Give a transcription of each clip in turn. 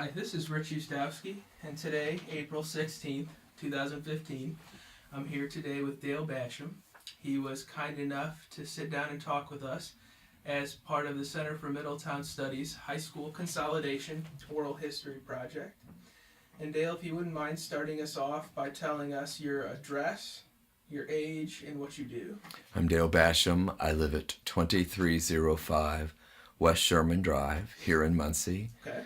Hi, this is Rich Ustowski, and today, April 16th, 2015, I'm here today with Dale Basham. He was kind enough to sit down and talk with us as part of the Center for Middletown Studies High School Consolidation Oral History Project. And Dale, if you wouldn't mind starting us off by telling us your address, your age, and what you do. I'm Dale Basham. I live at 2305 West Sherman Drive here in Muncie. Okay.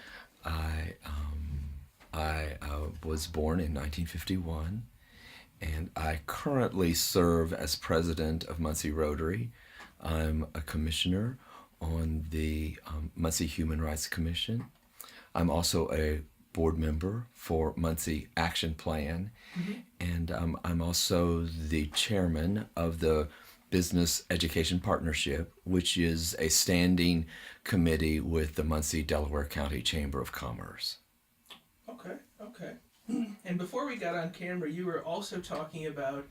I was born in 1951, and I currently serve as president of Muncie Rotary. I'm a commissioner on the Muncie Human Rights Commission. I'm also a board member for Muncie Action Plan, and I'm also the chairman of the Business Education Partnership, which is a standing committee with the Muncie Delaware County Chamber of Commerce. Okay. And before we got on camera, you were also talking about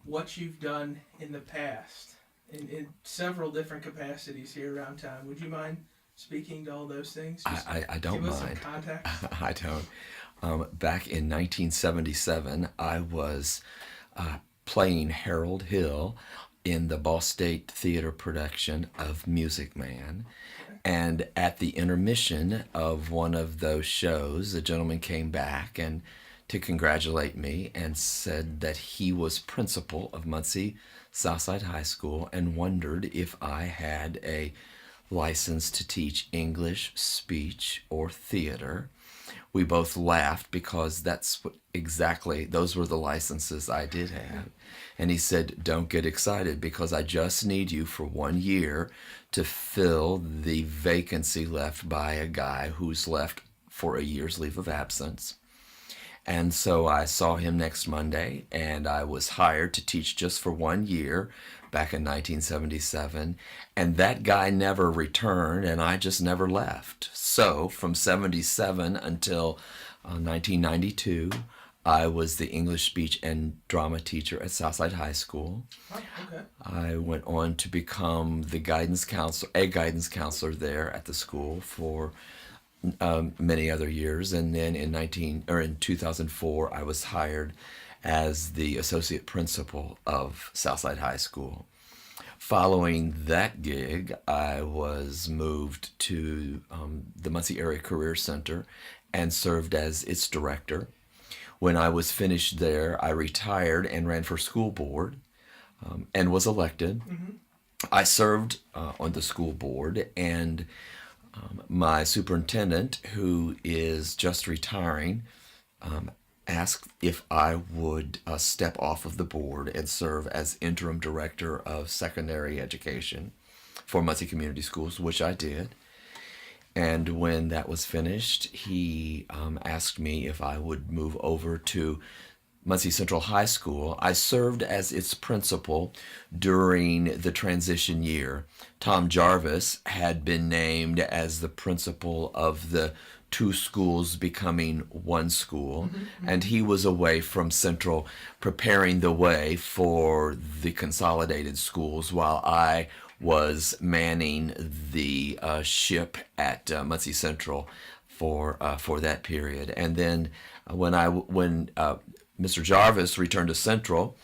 what you've done in the past in several different capacities here around town. Would you mind speaking to all those things? I don't give us mind. Some context. I don't. Back in 1977, I was playing Harold Hill in the Ball State Theater production of Music Man. And at the intermission of one of those shows, a gentleman came back and to congratulate me and said that he was principal of Muncie Southside High School and wondered if I had a license to teach English, speech, or theater. We both laughed because those were the licenses I did have. And he said, don't get excited because I just need you for 1 year to fill the vacancy left by a guy who's left for a year's leave of absence. And so I saw him next Monday, and I was hired to teach just for 1 year back in 1977. And that guy never returned, and I just never left. So from 77 until 1992, I was the English speech and drama teacher at Southside High School. Oh, okay. I went on to become a guidance counselor there at the school for many other years, and then in 2004, I was hired as the associate principal of Southside High School. Following that gig, I was moved to the Muncie Area Career Center and served as its director. When I was finished there, I retired and ran for school board and was elected. I served on the school board, and my superintendent, who is just retiring, asked if I would step off of the board and serve as interim director of secondary education for Muncie Community Schools, which I did. And when that was finished, he asked me if I would move over to Muncie Central High School. I served as its principal during the transition year. Tom Jarvis had been named as the principal of the two schools becoming one school, and he was away from Central preparing the way for the consolidated schools while I was manning the ship at Muncie Central for that period. And then when Mr. Jarvis returned to Central,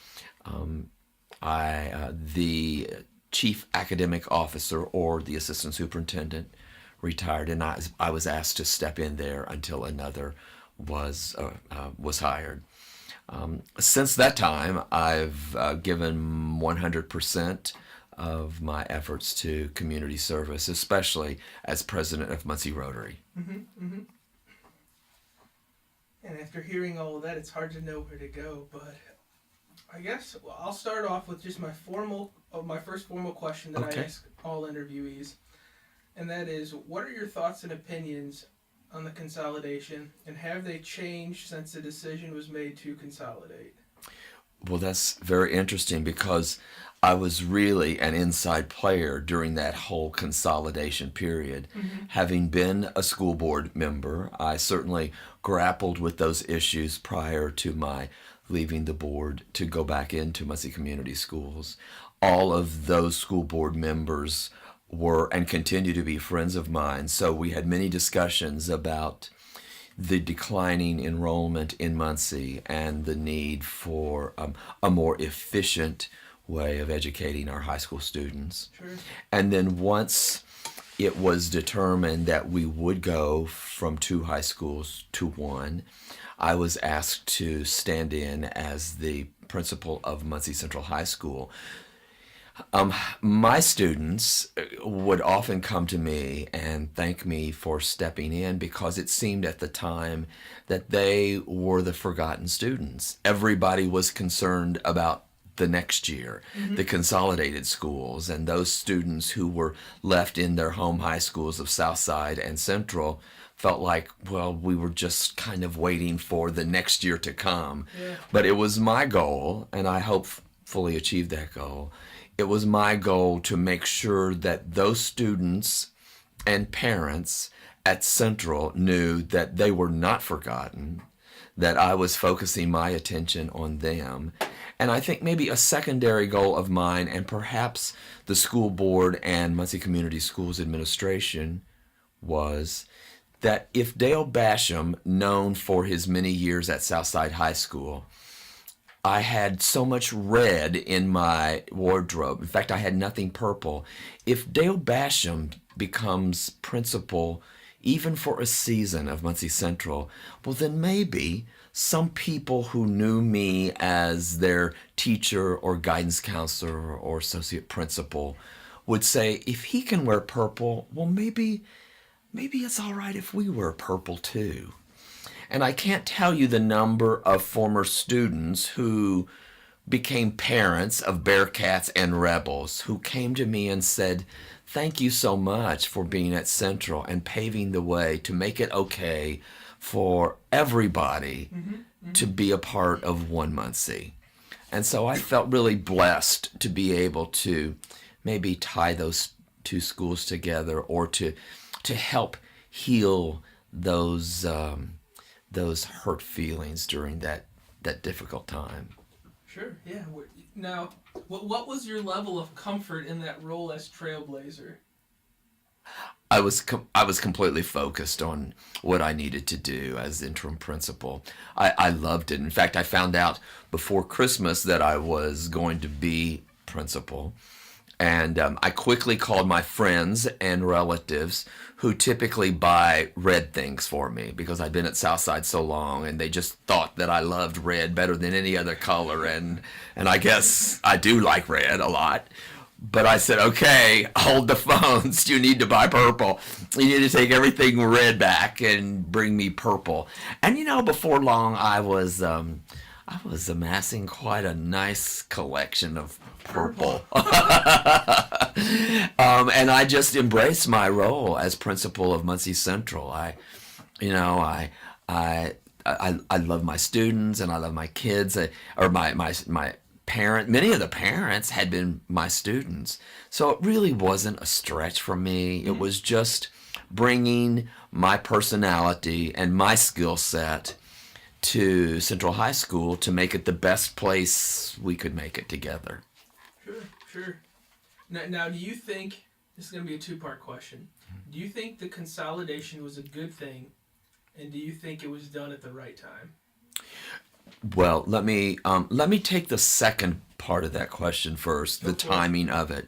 the chief academic officer or the assistant superintendent retired, and I was asked to step in there until another was hired. Since that time, I've given 100% of my efforts to community service, especially as president of Muncie Rotary. And after hearing all of that, it's hard to know where to go, but I guess I'll start off with just my first formal question that I ask all interviewees, and that is, what are your thoughts and opinions on the consolidation, and have they changed since the decision was made to consolidate? Well, that's very interesting because I was really an inside player during that whole consolidation period. Having been a school board member, I certainly grappled with those issues prior to my leaving the board to go back into Muncie Community Schools. All of those school board members were and continue to be friends of mine, so we had many discussions about the declining enrollment in Muncie and the need for a more efficient way of educating our high school students. Sure. And then once it was determined that we would go from 2 high schools to 1, I was asked to stand in as the principal of Muncie Central High School. My students would often come to me and thank me for stepping in because it seemed at the time that they were the forgotten students. Everybody was concerned about the next year, the consolidated schools, and those students who were left in their home high schools of Southside and Central felt like, well, we were just kind of waiting for the next year to come. Yeah. But it was my goal, and I hope fully achieved that goal. It was my goal to make sure that those students and parents at Central knew that they were not forgotten, that I was focusing my attention on them. And I think maybe a secondary goal of mine, and perhaps the school board and Muncie Community Schools Administration, was that if Dale Basham, known for his many years at Southside High School, I had so much red in my wardrobe. In fact, I had nothing purple. If Dale Basham becomes principal, even for a season of Muncie Central, well, then maybe some people who knew me as their teacher or guidance counselor or associate principal would say, if he can wear purple, well, maybe it's all right if we wear purple too. And I can't tell you the number of former students who became parents of Bearcats and Rebels who came to me and said, thank you so much for being at Central and paving the way to make it okay for everybody to be a part of One Muncie. And so I felt really blessed to be able to maybe tie those 2 schools together, or to help heal those hurt feelings during that difficult time. Sure, yeah. Now, what was your level of comfort in that role as trailblazer? I was completely focused on what I needed to do as interim principal. I loved it. In fact, I found out before Christmas that I was going to be principal. And I quickly called my friends and relatives who typically buy red things for me because I'd been at Southside so long, and they just thought that I loved red better than any other color. And I guess I do like red a lot. But I said, okay, hold the phones. You need to buy purple. You need to take everything red back and bring me purple. And before long, I was amassing quite a nice collection of purple. And I just embraced my role as principal of Muncie Central. I love my students and I love my kids, or my parent. Many of the parents had been my students, so it really wasn't a stretch for me. It was just bringing my personality and my skill set to Central High School to make it the best place we could make it together. Sure. Now, do you think, this is going to be a 2-part question, do you think the consolidation was a good thing, and do you think it was done at the right time? Well, let me take the second part of that question first, the timing of it.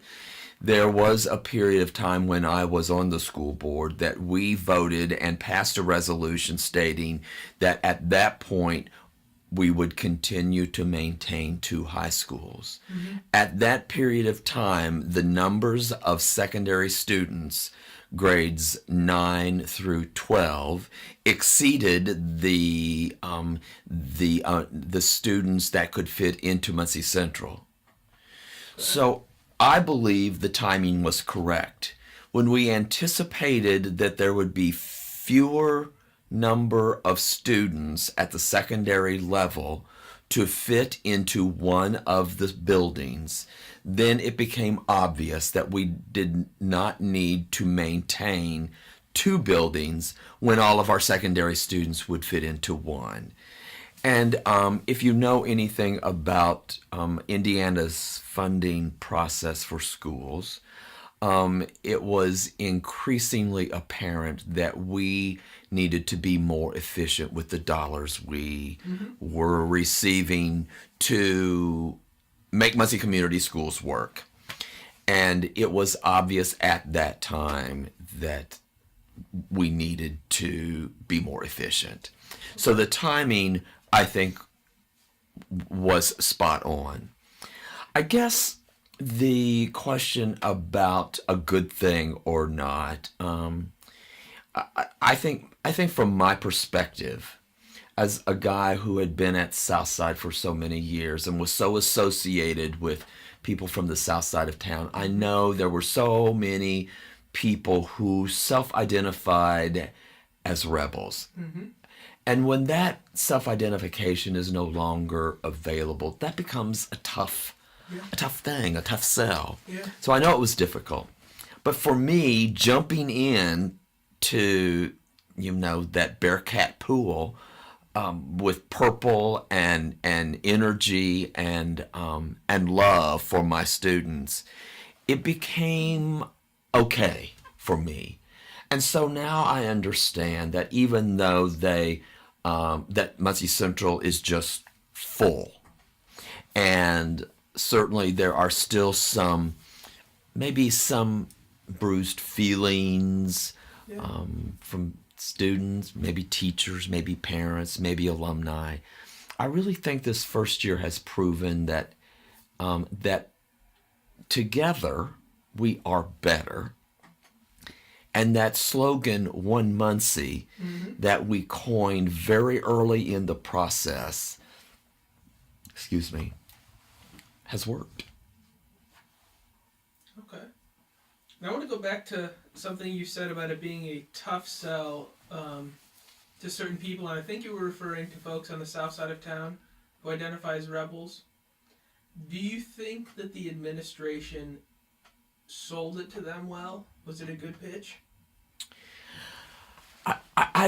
There was a period of time when I was on the school board that we voted and passed a resolution stating that at that point we would continue to maintain 2 high schools. At that period of time, the numbers of secondary students, grades 9 through 12, exceeded the students that could fit into Muncie Central. So I believe the timing was correct. When we anticipated that there would be fewer number of students at the secondary level to fit into one of the buildings, then it became obvious that we did not need to maintain 2 buildings when all of our secondary students would fit into one. And if you know anything about Indiana's funding process for schools, it was increasingly apparent that we needed to be more efficient with the dollars we were receiving to make Muncie Community Schools work. And it was obvious at that time that we needed to be more efficient. So the timing, I think, was spot on. I guess the question about a good thing or not, I think from my perspective, as a guy who had been at Southside for so many years and was so associated with people from the south side of town, I know there were so many people who self-identified as rebels. And when that self-identification is no longer available, that becomes a tough thing, a tough sell. Yeah. So I know it was difficult. But for me, jumping in to, that Bearcat pool with purple and energy and love for my students, it became okay for me. And so now I understand that even though that Muncie Central is just full, and certainly there are still maybe some bruised feelings from students, maybe teachers, maybe parents, maybe alumni. I really think this first year has proven that that together we are better. And that slogan, One Muncie, that we coined very early in the process, has worked. Okay. Now I want to go back to something you said about it being a tough sell to certain people, and I think you were referring to folks on the south side of town who identify as rebels. Do you think that the administration sold it to them well? Was it a good pitch? I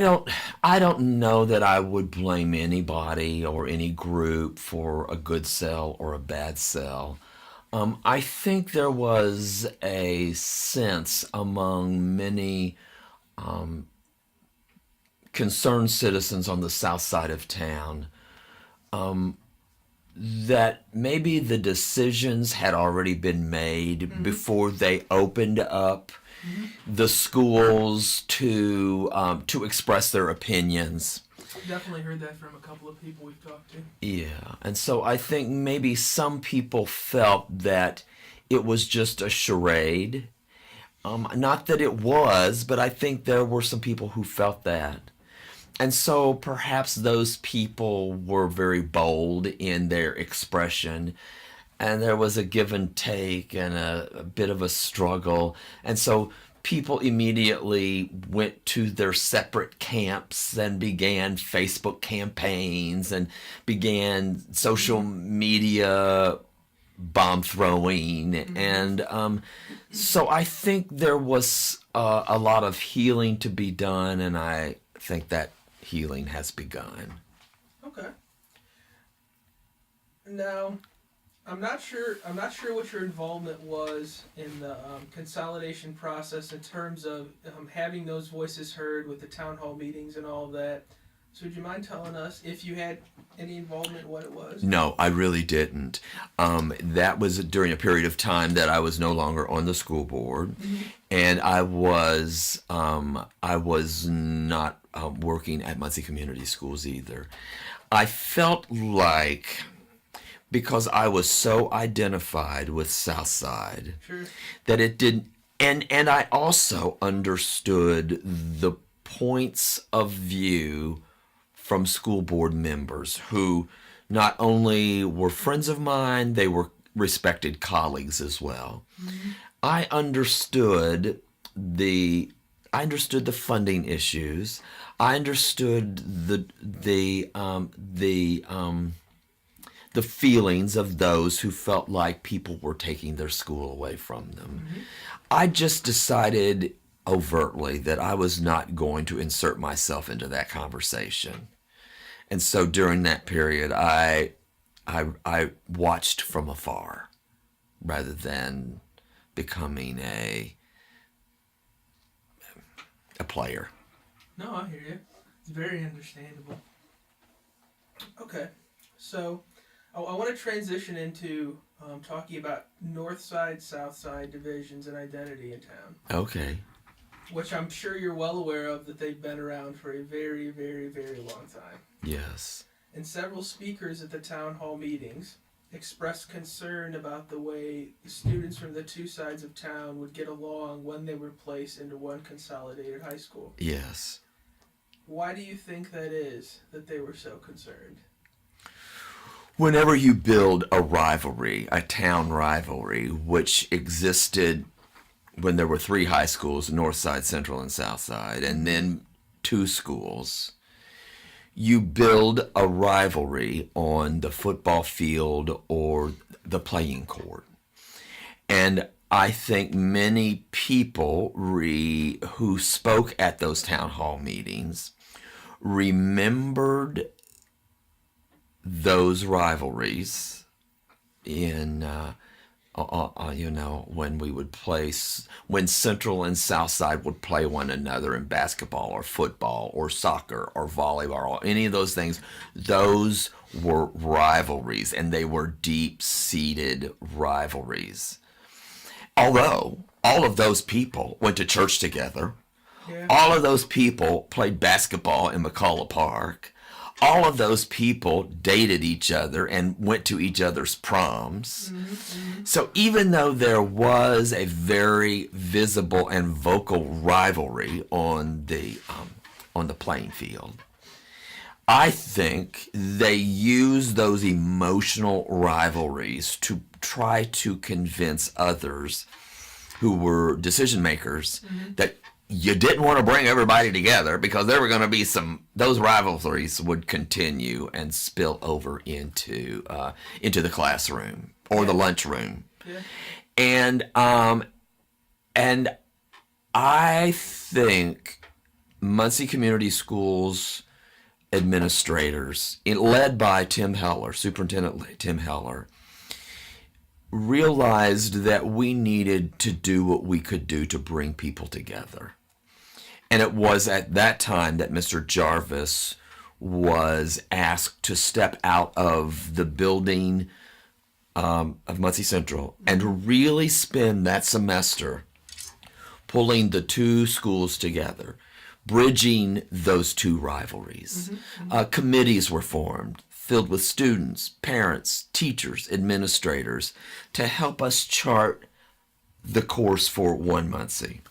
don't know that I would blame anybody or any group for a good sell or a bad sell. I think there was a sense among many concerned citizens on the south side of town that maybe the decisions had already been made before they opened up the schools to express their opinions. I've definitely heard that from a couple of people we've talked to. Yeah, and so I think maybe some people felt that it was just a charade. Not that it was, but I think there were some people who felt that. And so perhaps those people were very bold in their expression, and there was a give and take and a bit of a struggle. And so people immediately went to their separate camps and began Facebook campaigns and began social media bomb throwing. And so I think there was a lot of healing to be done, and I think that healing has begun. Okay. Now, I'm not sure what your involvement was in the consolidation process in terms of having those voices heard with the town hall meetings and all of that. So would you mind telling us if you had any involvement, what it was? No, I really didn't. That was during a period of time that I was no longer on the school board, and I was not working at Muncie Community Schools either. I felt like, because I was so identified with Southside, that it didn't, and I also understood the points of view from school board members who not only were friends of mine, they were respected colleagues as well. I understood the funding issues. I understood the feelings of those who felt like people were taking their school away from them. I just decided overtly that I was not going to insert myself into that conversation. And so during that period, I watched from afar rather than becoming a player. No, I hear you. It's very understandable. Okay, so I want to transition into talking about North Side, South Side divisions and identity in town, Okay. which I'm sure you're well aware of that they've been around for a very, very, very long time. Yes. And several speakers at the town hall meetings expressed concern about the way students from the two sides of town would get along when they were placed into one consolidated high school. Yes. Why do you think that is that they were so concerned? Whenever you build a rivalry, a town rivalry, which existed when there were 3 high schools, North Side, Central, and South Side, and then 2 schools, you build a rivalry on the football field or the playing court. And I think many people who spoke at those town hall meetings remembered those rivalries in when we would when Central and South Side would play one another in basketball or football or soccer or volleyball or any of those things. Those were rivalries, and they were deep-seated rivalries. Although all of those people went to church together, Yeah. all of those people played basketball in McCullough Park, all of those people dated each other and went to each other's proms. Mm-hmm. So even though there was a very visible and vocal rivalry on the playing field, I think they used those emotional rivalries to try to convince others who were decision makers that you didn't want to bring everybody together because there were going to be those rivalries would continue and spill over into the classroom or the lunchroom. Yeah. And I think Muncie Community Schools administrators, led by Tim Heller, Superintendent Tim Heller, realized that we needed to do what we could do to bring people together. And it was at that time that Mr. Jarvis was asked to step out of the building of Muncie Central and really spend that semester pulling the 2 schools together, bridging those 2 rivalries. Committees were formed, filled with students, parents, teachers, administrators, to help us chart the course for One Muncie.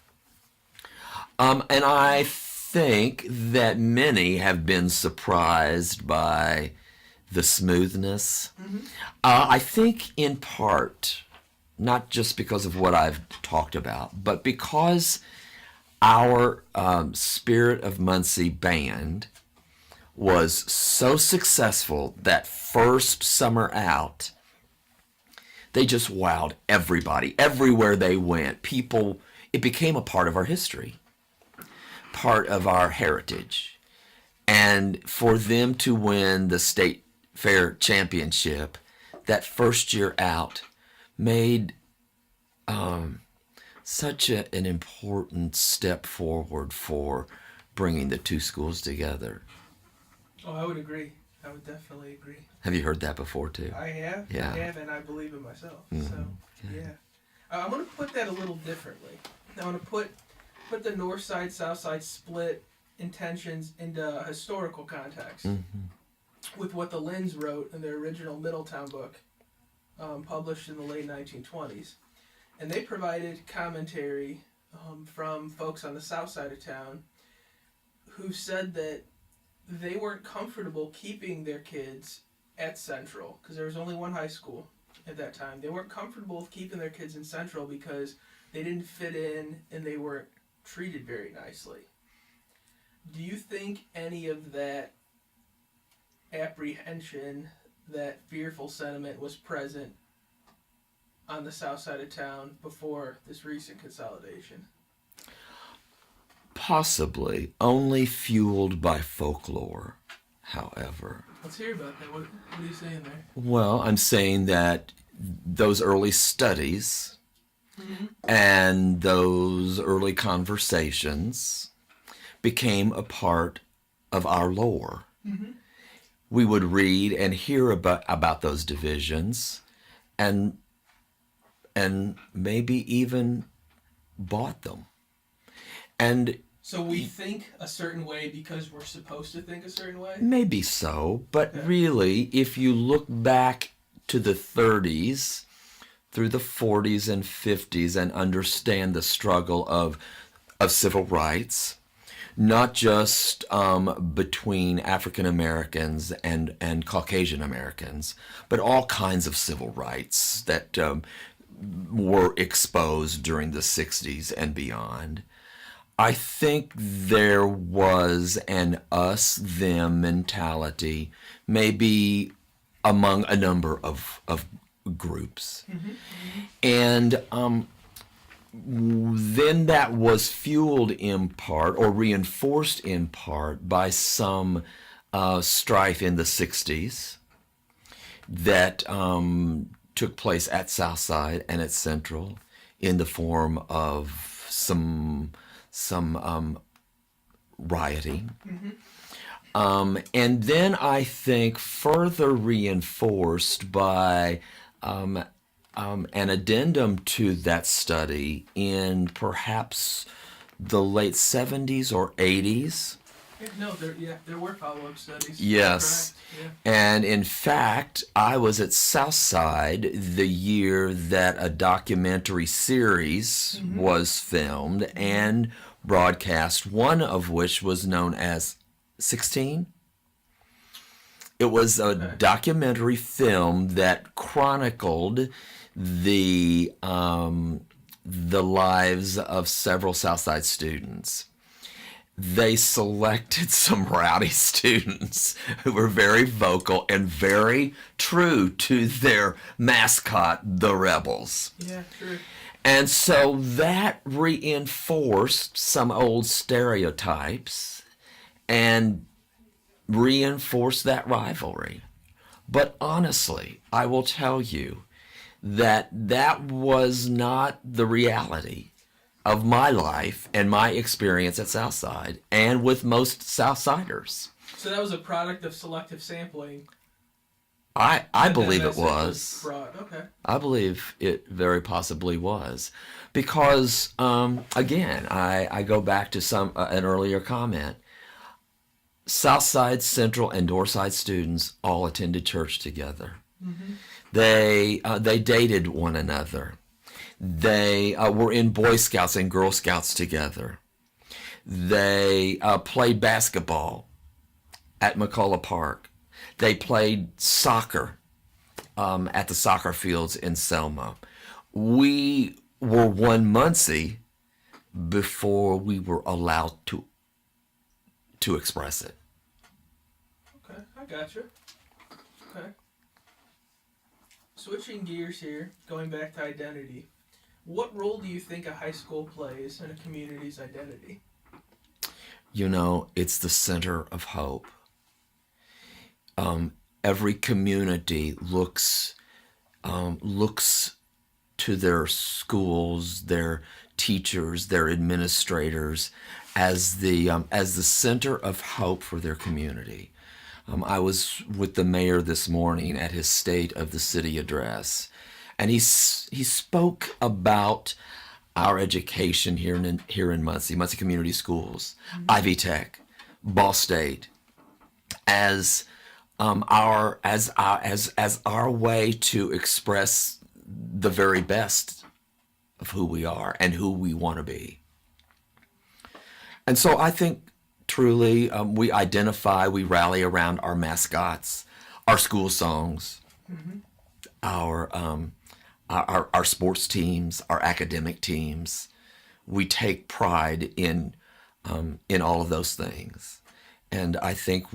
And I think that many have been surprised by the smoothness. I think in part, not just because of what I've talked about, but because our Spirit of Muncie band was so successful that first summer out, they just wowed everybody. Everywhere they went, it became a part of our history, part of our heritage. And for them to win the state fair championship that first year out made such an important step forward for bringing the 2 schools together. Oh, I would agree. I would definitely agree. Have you heard that before too? I have. Yeah. I have, and I believe it myself. Mhm. So, yeah. I want to put that a little differently. I want to put the North Side, South Side split intentions into a historical context with what the Lynns wrote in their original Middletown book, published in the late 1920s. And they provided commentary from folks on the south side of town who said that they weren't comfortable keeping their kids at Central because there was only one high school at that time. They weren't comfortable with keeping their kids in Central because they didn't fit in and they weren't treated very nicely. Do you think any of that apprehension, that fearful sentiment was present on the south side of town before this recent consolidation? Possibly, only fueled by folklore, however. Let's hear about that. What are you saying there? Well, I'm saying that those early studies And those early conversations became a part of our lore. We would read and hear about those divisions, and maybe even bought them. And so we think a certain way because we're supposed to think a certain way? maybe so, but really, if you look back to the 30s through the 40s and 50s and understand the struggle of civil rights, not just between African Americans and Caucasian Americans, but all kinds of civil rights that were exposed during the 60s and beyond. I think there was an us-them mentality, maybe among a number of groups. And then that was fueled in part or reinforced in part by some strife in the 60s that took place at Southside and at Central in the form of some rioting. And then I think further reinforced by an addendum to that study in perhaps the late 70s or 80s. There were follow-up studies. Yes. Yeah. And in fact, I was at Southside the year that a documentary series was filmed and broadcast, one of which was known as 16. It was a documentary film that chronicled the lives of several Southside students. They selected some rowdy students who were very vocal and very true to their mascot, the Rebels. Yeah, true. And so that reinforced some old stereotypes and reinforced that rivalry. But honestly, I will tell you that was not the reality of my life and my experience at Southside and with most Southsiders. So that was a product of selective sampling. I believe it was. Okay. I believe it very possibly was. Because, again, I go back to an earlier comment. Southside, Central, and Northside students all attended church together. They dated one another. They were in Boy Scouts and Girl Scouts together. They played basketball at McCullough Park. They played soccer at the soccer fields in Selma. We were one Muncie before we were allowed to express it. Okay, I gotcha. Okay. Switching gears here, going back to identity. What role do you think a high school plays in a community's identity? You know, it's the center of hope. Every community looks to their schools, their teachers, their administrators as the center of hope for their community. I was with the mayor this morning at his State of the City address, and he spoke about our education here in Muncie Community Schools, Ivy Tech, Ball State, as our way to express the very best of who we are and who we want to be. And so I think truly we rally around our mascots, our school songs, our sports teams, our academic teams. We take pride in all of those things. And I think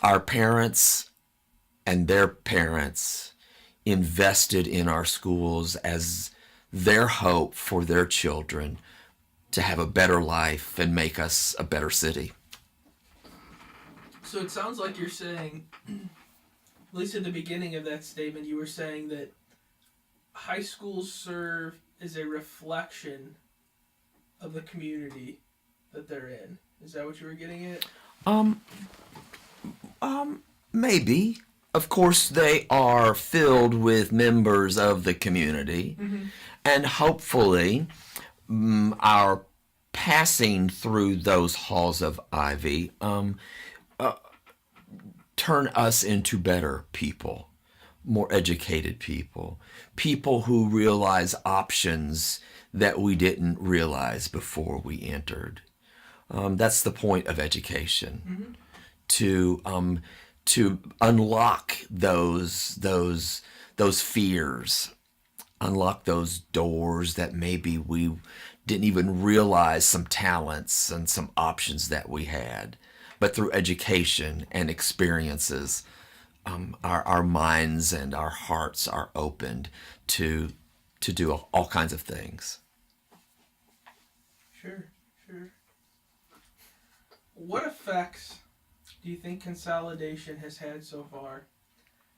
our parents and their parents invested in our schools as their hope for their children to have a better life and make us a better city. So it sounds like you're saying, at least at the beginning of that statement, you were saying that high schools serve as a reflection of the community that they're in. Is that what you were getting at? Um, Maybe. Of course, they are filled with members of the community, Mm-hmm. and hopefully, our passing through those halls of ivy turn us into better people, more educated people, people who realize options that we didn't realize before we entered. That's the point of education. Mm-hmm. To unlock those fears, unlock those doors that maybe we didn't even realize some talents and some options that we had. But through education and experiences, our minds and our hearts are opened to do all kinds of things. Sure, sure. What effects do you think consolidation has had so far?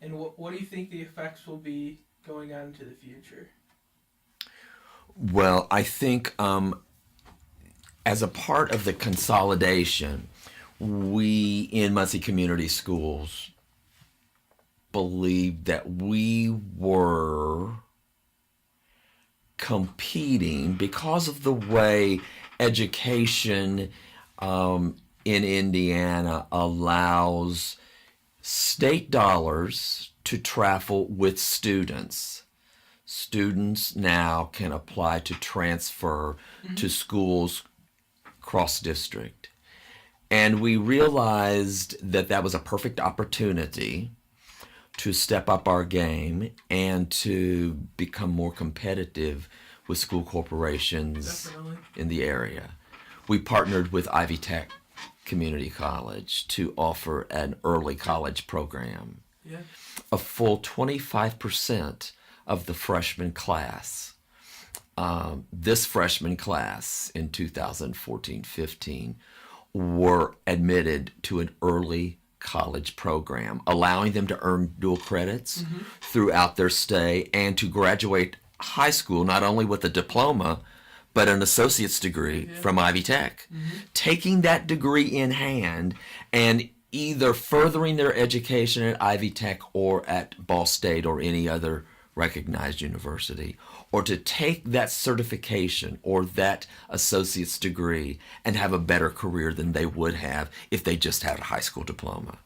And what do you think the effects will be going on into the future? Well, I think as a part of the consolidation, we in Muncie Community Schools believed that we were competing because of the way education in Indiana allows state dollars to travel with students. Students now can apply to transfer to schools cross district. And we realized that that was a perfect opportunity to step up our game and to become more competitive with school corporations Definitely. in the area. We partnered with Ivy Tech Community College to offer an early college program. Yeah. A full 25% of the freshman class, this freshman class in 2014-15, were admitted to an early college program, allowing them to earn dual credits throughout their stay and to graduate high school not only with a diploma but an associate's degree from Ivy Tech. Taking that degree in hand and either furthering their education at Ivy Tech or at Ball State or any other recognized university, or to take that certification or that associate's degree and have a better career than they would have if they just had a high school diploma.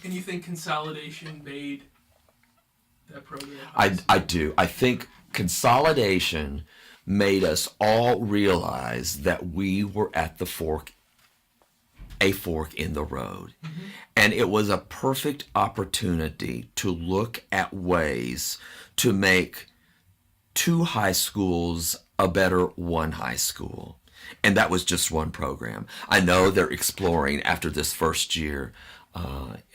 And you think consolidation made that program I do. I think consolidation made us all realize that we were at a fork in the road. And it was a perfect opportunity to look at ways to make two high schools a better one high school. And that was just one program. I know they're exploring after this first year,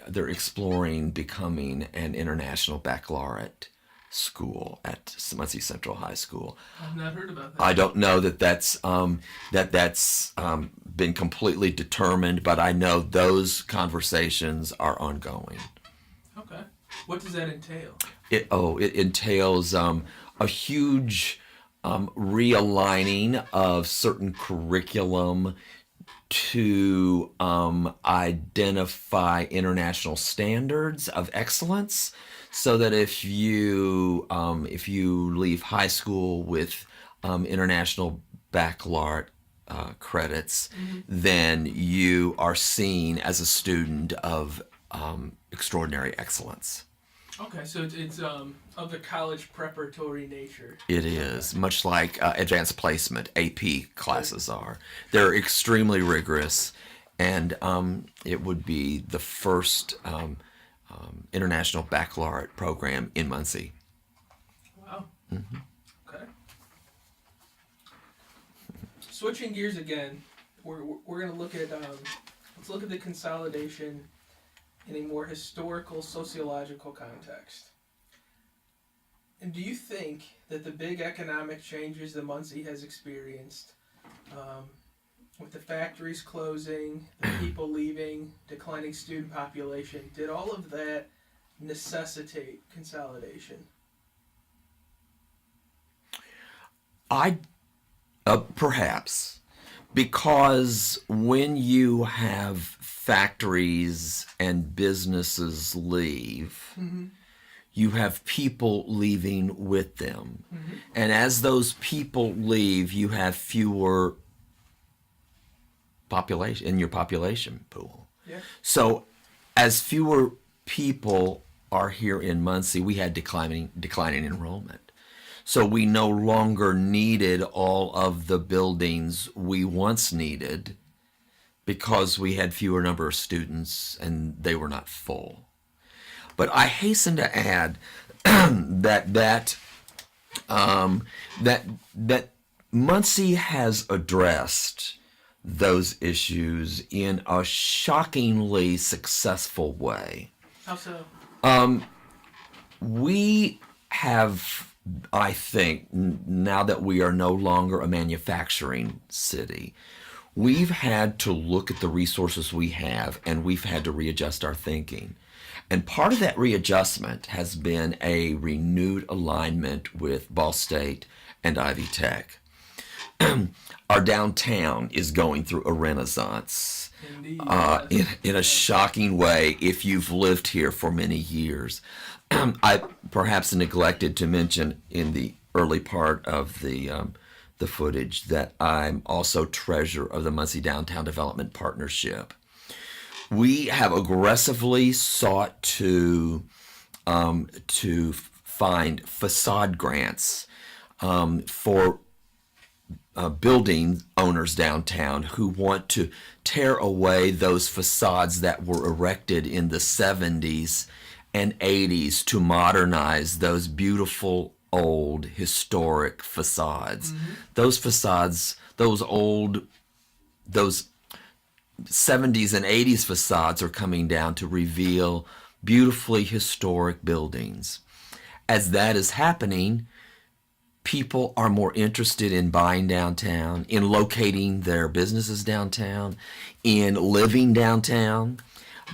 they're exploring becoming an international baccalaureate school at Muncie Central High School. I've not heard about that. I don't know that that's been completely determined, but I know those conversations are ongoing. Okay. What does that entail? It entails a huge realigning of certain curriculum to identify international standards of excellence, so that if you leave high school with international baccalaureate credits, then you are seen as a student of extraordinary excellence. Okay, so it's of the college preparatory nature. It is, much like advanced placement AP classes are. They're extremely rigorous, and it would be the first international baccalaureate program in Muncie. Wow. Okay. Switching gears again, we're going to look at let's look at the consolidation in a more historical, sociological context. And do you think that the big economic changes that Muncie has experienced, with the factories closing, the people leaving, declining student population, did all of that necessitate consolidation? I perhaps because when you have factories and businesses leave, you have people leaving with them. And as those people leave, you have fewer population in your population pool. Yeah. So as fewer people are here in Muncie, we had declining enrollment. So we no longer needed all of the buildings we once needed because we had fewer number of students and they were not full. But I hasten to add that Muncie has addressed those issues in a shockingly successful way. How so? We have, I think, now that we are no longer a manufacturing city, we've had to look at the resources we have and we've had to readjust our thinking. And part of that readjustment has been a renewed alignment with Ball State and Ivy Tech. Our downtown is going through a renaissance. Indeed. In a shocking way if you've lived here for many years. I perhaps neglected to mention in the early part of the footage that I'm also treasurer of the Muncie Downtown Development Partnership. We have aggressively sought to find facade grants for building owners downtown who want to tear away those facades that were erected in the 70s and 80s to modernize those beautiful old historic facades. Those facades, those 70s and 80s facades are coming down to reveal beautifully historic buildings. As that is happening, people are more interested in buying downtown, in locating their businesses downtown, in living downtown.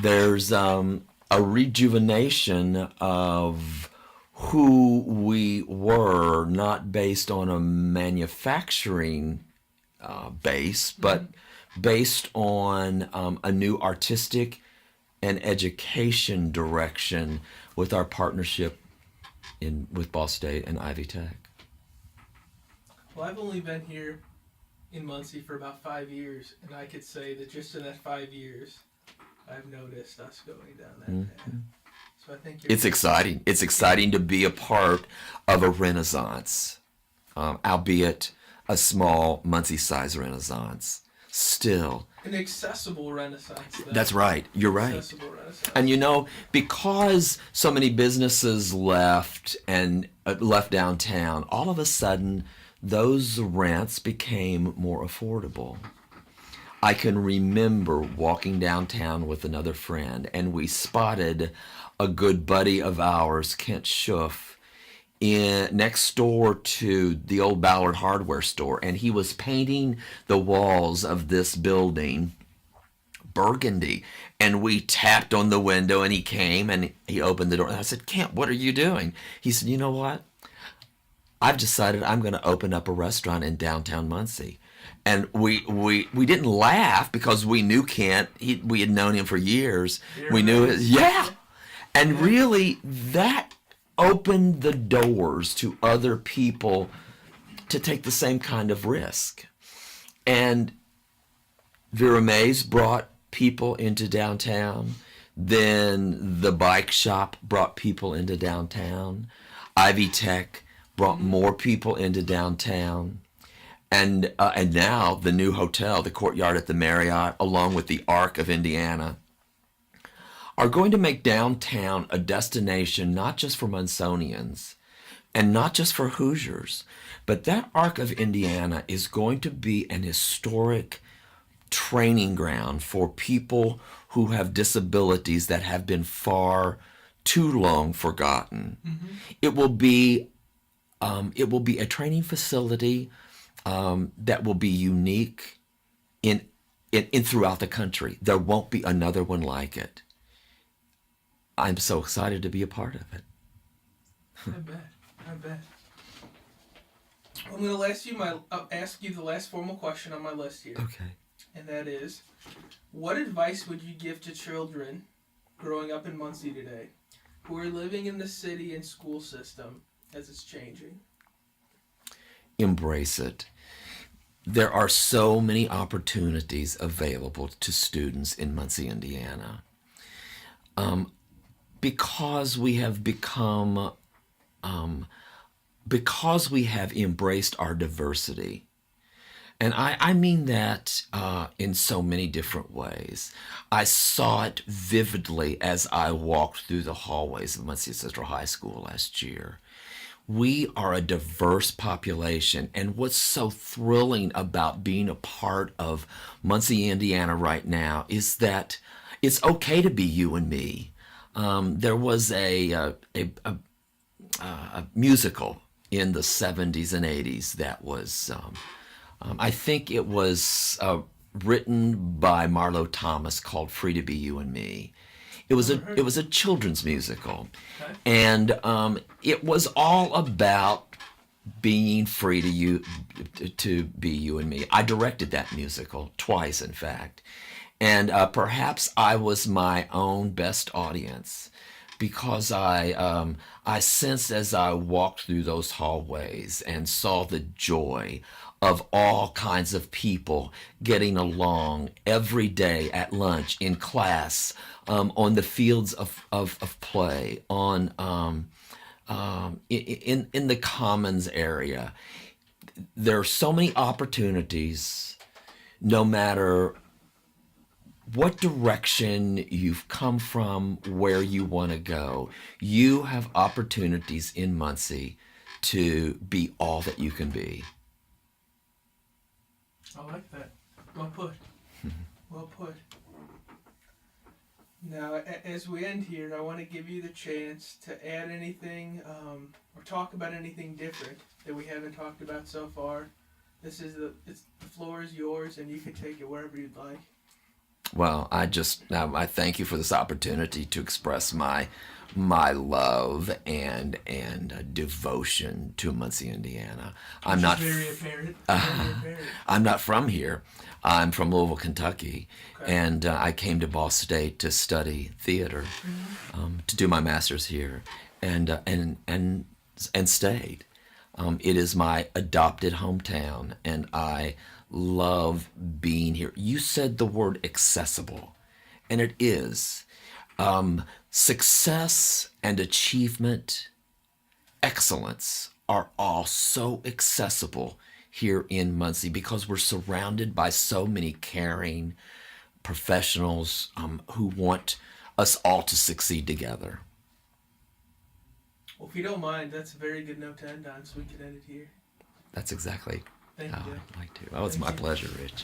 There's a rejuvenation of who we were, not based on a manufacturing base, but based on a new artistic and education direction with our partnership with Ball State and Ivy Tech. Well, I've only been here in Muncie for about 5 years, and I could say that just in that 5 years, I've noticed us going down that path. So I think it's exciting. It's exciting to be a part of a renaissance, albeit a small Muncie-sized renaissance. Still, an accessible renaissance. Though. That's right. You're right. Accessible renaissance. And you know, because so many businesses left downtown, all of a sudden, those rents became more affordable. I can remember walking downtown with another friend, and we spotted a good buddy of ours, Kent Schuff, next door to the old Ballard hardware store, and he was painting the walls of this building burgundy. And we tapped on the window, and he came and he opened the door. And I said, "Kent, what are you doing?" He said, "You know what? I've decided I'm going to open up a restaurant in downtown Muncie." And we didn't laugh because we knew Kent. We had known him for years. We knew it. Yeah. And really, that opened the doors to other people to take the same kind of risk. And Vera Mays brought people into downtown. Then the bike shop brought people into downtown. Ivy Tech brought more people into downtown. And now the new hotel, the Courtyard at the Marriott, along with the Arc of Indiana, are going to make downtown a destination not just for Munsonians and not just for Hoosiers, but that Arc of Indiana is going to be an historic training ground for people who have disabilities that have been far too long forgotten. It will be a training facility that will be unique in throughout the country. There won't be another one like it. I'm so excited to be a part of it. I bet. I'm going to ask you the last formal question on my list here. Okay. And that is, what advice would you give to children growing up in Muncie today who are living in the city and school system as it's changing? Embrace it. There are so many opportunities available to students in Muncie, Indiana. Because we have become, because we have embraced our diversity. And I mean that in so many different ways. I saw it vividly as I walked through the hallways of Muncie Southside High School last year. We are a diverse population, and what's so thrilling about being a part of Muncie, Indiana right now is that it's okay to be you and me. There was a musical in the 70s and 80s that was, I think it was written by Marlo Thomas, called "Free to Be You and Me." It was a children's musical, Okay. and it was all about being free to be you and me. I directed that musical twice, in fact, and perhaps I was my own best audience, because I sensed as I walked through those hallways and saw the joy of all kinds of people getting along every day at lunch, in class, on the fields of play, in the commons area. There are so many opportunities, no matter what direction you've come from, where you want to go. You have opportunities in Muncie to be all that you can be. I like that. Well put. Well put. Now, as we end here, I want to give you the chance to add anything or talk about anything different that we haven't talked about so far. The floor is yours, and you can take it wherever you'd like. Well, I thank you for this opportunity to express my love and devotion to Muncie, Indiana. I'm not very apparent. Very apparent. I'm not from here. I'm from Louisville, Kentucky, Okay. and I came to Ball State to study theater, to do my master's here, and stayed. It is my adopted hometown, and I love being here. You said the word accessible, and it is. Success and achievement, excellence are all so accessible here in Muncie because we're surrounded by so many caring professionals who want us all to succeed together. Well, if you don't mind, that's a very good note to end on, so we can end it here. That's exactly Thank how you. I'd like to. Oh, it's Thank my you. pleasure, Rich.